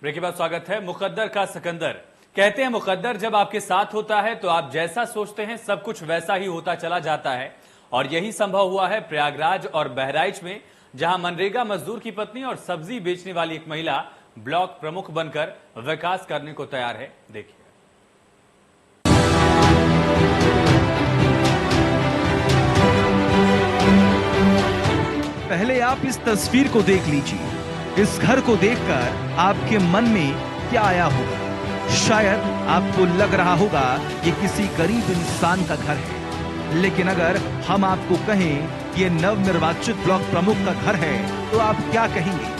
Break के बाद स्वागत है। मुकद्दर का सिकंदर कहते हैं, मुकद्दर जब आपके साथ होता है तो आप जैसा सोचते हैं सब कुछ वैसा ही होता चला जाता है। और यही संभव हुआ है प्रयागराज और बहराइच में, जहां मनरेगा मजदूर की पत्नी और सब्जी बेचने वाली एक महिला ब्लॉक प्रमुख बनकर विकास करने को तैयार है। देखिए। पहले आप इस तस्वीर को देख लीजिए। इस घर को देखकर आपके मन में क्या आया होगा? शायद आपको लग रहा होगा ये किसी गरीब इंसान का घर है, लेकिन अगर हम आपको कहें कि ये नवनिर्वाचित ब्लॉक प्रमुख का घर है तो आप क्या कहेंगे?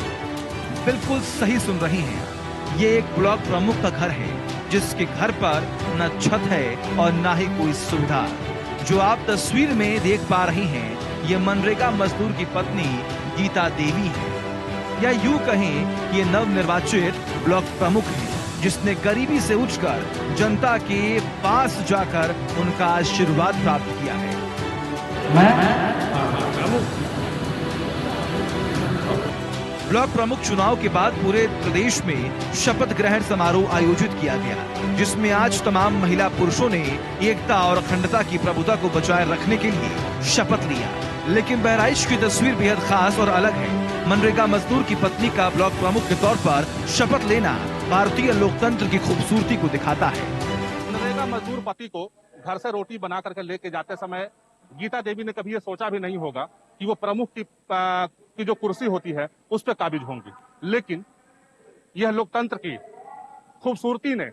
बिल्कुल सही सुन रही हैं, ये एक ब्लॉक प्रमुख का घर है जिसके घर पर न छत है और न ही कोई सुविधा। जो आप तस्वीर में देख पा रही हैं, ये मनरेगा मजदूर की पत्नी गीता देवी है, या यूं कहें कि ये नवनिर्वाचित ब्लॉक प्रमुख है जिसने गरीबी से उठकर जनता के पास जाकर उनका आशीर्वाद प्राप्त किया है। ब्लॉक प्रमुख चुनाव के बाद पूरे प्रदेश में शपथ ग्रहण समारोह आयोजित किया गया, जिसमें आज तमाम महिला पुरुषों ने एकता और अखंडता की प्रभुता को बचाए रखने के लिए शपथ लिया। लेकिन बहराइच की तस्वीर बेहद खास और अलग है। मनरेगा मजदूर की पत्नी का ब्लॉक प्रमुख के तौर पर शपथ लेना भारतीय लोकतंत्र की खूबसूरती को दिखाता है। मनरेगा मजदूर पति को घर से रोटी बना करके लेके जाते समय गीता देवी ने कभी ये सोचा भी नहीं होगा कि वो प्रमुख की जो कुर्सी होती है उस पर काबिज होंगी, लेकिन यह लोकतंत्र की खूबसूरती ने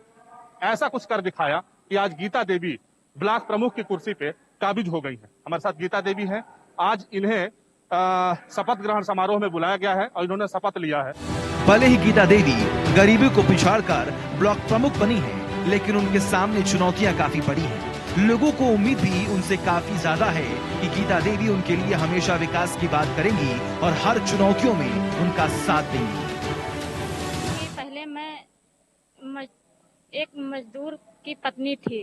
ऐसा कुछ कर दिखाया कि आज गीता देवी ब्लॉक प्रमुख की कुर्सी पे काबिज हो गई है। हमारे साथ गीता देवी हैं। आज इन्हें शपथ ग्रहण समारोह में बुलाया गया है और इन्होंने शपथ लिया है। भले ही गीता देवी गरीबी को पिछाड़कर ब्लॉक प्रमुख बनी है, लेकिन उनके सामने चुनौतियां काफी बड़ी हैं। लोगों को उम्मीद भी उनसे काफी ज्यादा है कि गीता देवी उनके लिए हमेशा विकास की बात करेंगी और हर चुनौतियों में उनका साथ देंगी। पहले मैं एक मजदूर की पत्नी थी।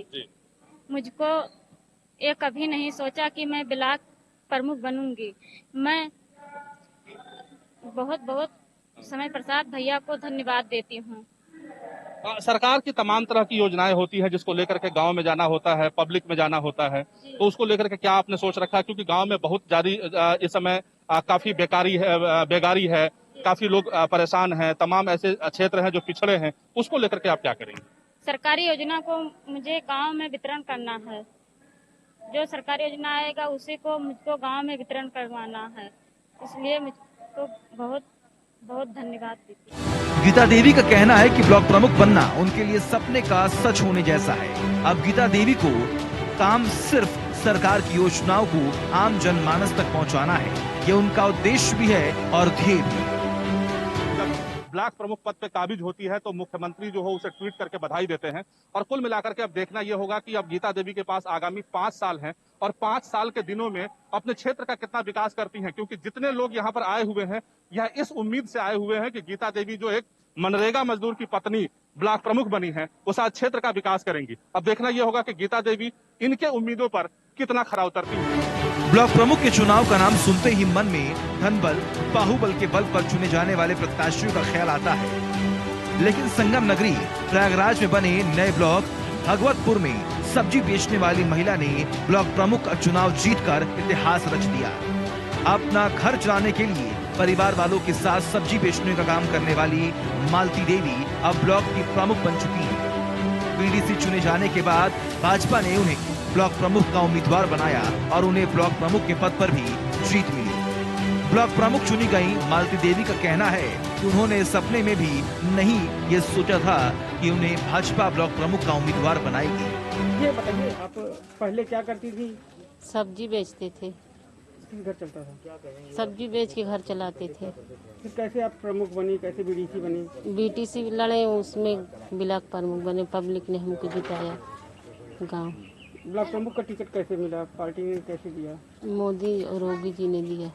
मुझको ये कभी नहीं सोचा कि मैं ब्लॉक प्रमुख बनूंगी। मैं बहुत बहुत समय प्रसाद भैया को धन्यवाद देती हूँ। सरकार की तमाम तरह की योजनाएं होती है जिसको लेकर के गांव में जाना होता है, पब्लिक में जाना होता है, तो उसको लेकर के क्या आपने सोच रखा? क्योंकि गांव में बहुत जारी इस समय काफी बेगारी है, काफी लोग परेशान हैं, तमाम ऐसे क्षेत्र हैं जो पिछड़े हैं, उसको लेकर के आप क्या करेंगे? सरकारी योजना को मुझे गांव में वितरण करना है। जो सरकारी योजना आएगा उसी को मुझको गांव में वितरण करवाना है, इसलिए मुझको बहुत बहुत धन्यवाद देती हूँ। गीता देवी का कहना है कि ब्लॉक प्रमुख बनना उनके लिए सपने का सच होने जैसा है। अब गीता देवी को काम सिर्फ सरकार की योजनाओं को आम जनमानस तक पहुंचाना है, ये उनका उद्देश्य भी है और ध्येय भी। ब्लॉक प्रमुख पद पे काबिज होती है तो मुख्यमंत्री जो हो उसे ट्वीट करके बधाई देते हैं। और कुल मिलाकर के अब देखना यह होगा कि अब गीता देवी के पास आगामी 5 साल हैं और 5 साल के दिनों में अपने क्षेत्र का कितना विकास करती हैं, क्योंकि जितने लोग यहाँ पर आए हुए हैं यह इस उम्मीद से आए हुए हैं कि गीता देवी जो एक मनरेगा मजदूर की पत्नी ब्लॉक प्रमुख बनी है उस आज क्षेत्र का विकास करेंगी। अब देखना यह होगा कि गीता देवी इनके उम्मीदों पर कितना खरा उतरती है। ब्लॉक प्रमुख के चुनाव का नाम सुनते ही मन में धनबल, बाहुबल के बल पर चुने जाने वाले प्रत्याशियों का ख्याल आता है, लेकिन संगम नगरी प्रयागराज में बने नए ब्लॉक भगवतपुर में सब्जी बेचने वाली महिला ने ब्लॉक प्रमुख का चुनाव जीतकर इतिहास रच दिया। अपना घर चलाने के लिए परिवार वालों के साथ सब्जी बेचने का काम करने वाली मालती देवी अब ब्लॉक की प्रमुख बन चुकी है। बीडीसी चुने जाने के बाद भाजपा ने उन्हें ब्लॉक प्रमुख का उम्मीदवार बनाया और उन्हें ब्लॉक प्रमुख के पद पर भी जीत मिली। ब्लॉक प्रमुख चुनी गई मालती देवी का कहना है कि उन्होंने सपने में भी नहीं ये सोचा था कि उन्हें भाजपा ब्लॉक प्रमुख का उम्मीदवार बनाएगी। ये बताइए, आप पहले क्या करती थी? सब्जी बेचते थे। घर चलता था? सब्जी बेच के घर चलाते थे। फिर कैसे आप प्रमुख बनी, कैसे बीडीसी बनी? बीटीसी लड़े, उसमें ब्लॉक प्रमुख बने, पब्लिक ने हमको जिताया। गांव ब्लॉक प्रमुख का टिकट कैसे मिला? पार्टी ने कैसे दिया? मोदी और योगी जी ने दिया।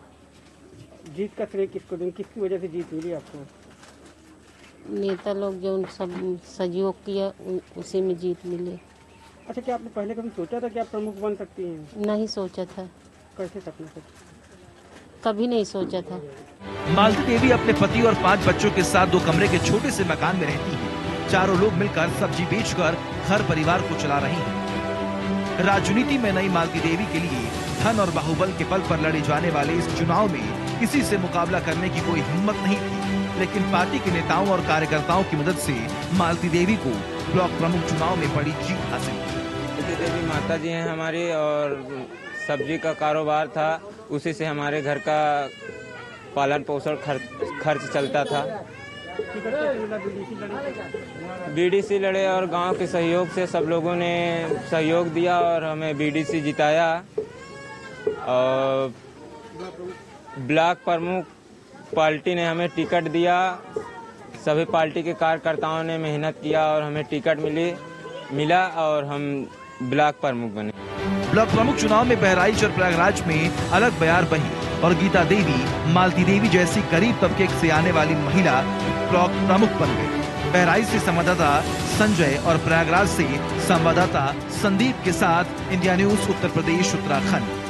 जीत का श्रेय किसको दें? किसकी वजह से जीत मिली आपको? नेता लोग जो सब सहयोग किया उसी में जीत मिले। अच्छा, क्या आपने पहले कभी सोचा था कि आप प्रमुख बन सकती हैं? नहीं सोचा था। कैसे सपना सोचा? कभी नहीं सोचा था। मालती देवी अपने पति और 5 बच्चों के साथ 2 कमरे के छोटे से मकान में रहती हैं। चारों लोग मिलकर सब्जी बेचकर घर परिवार को चला रही हैं। राजनीति में नई मालती देवी के लिए धन और बाहुबल के बल पर लड़े जाने वाले इस चुनाव में किसी से मुकाबला करने की कोई हिम्मत नहीं थी, लेकिन पार्टी के नेताओं और कार्यकर्ताओं की मदद से मालती देवी को ब्लॉक प्रमुख चुनाव में बड़ी जीत हासिल हुई। मालती देवी माता जी हैं हमारी, और सब्जी का कारोबार था, उसी से हमारे घर का पालन पोषण खर्च चलता था। बीडीसी लड़े और गांव के सहयोग से सब लोगों ने सहयोग दिया और हमें बीडीसी जिताया। और ब्लॉक प्रमुख पार्टी ने हमें टिकट दिया। सभी पार्टी के कार्यकर्ताओं ने मेहनत किया और हमें टिकट मिला और हम ब्लॉक प्रमुख बने। ब्लॉक प्रमुख चुनाव में बहराइच और प्रयागराज में अलग बयार बही और गीता देवी मालती देवी जैसी गरीब तबके से आने वाली महिला ब्लॉक प्रमुख बन गई। बहराइच से संवाददाता संजय और प्रयागराज से संवाददाता संदीप के साथ इंडिया न्यूज उत्तर प्रदेश उत्तराखंड।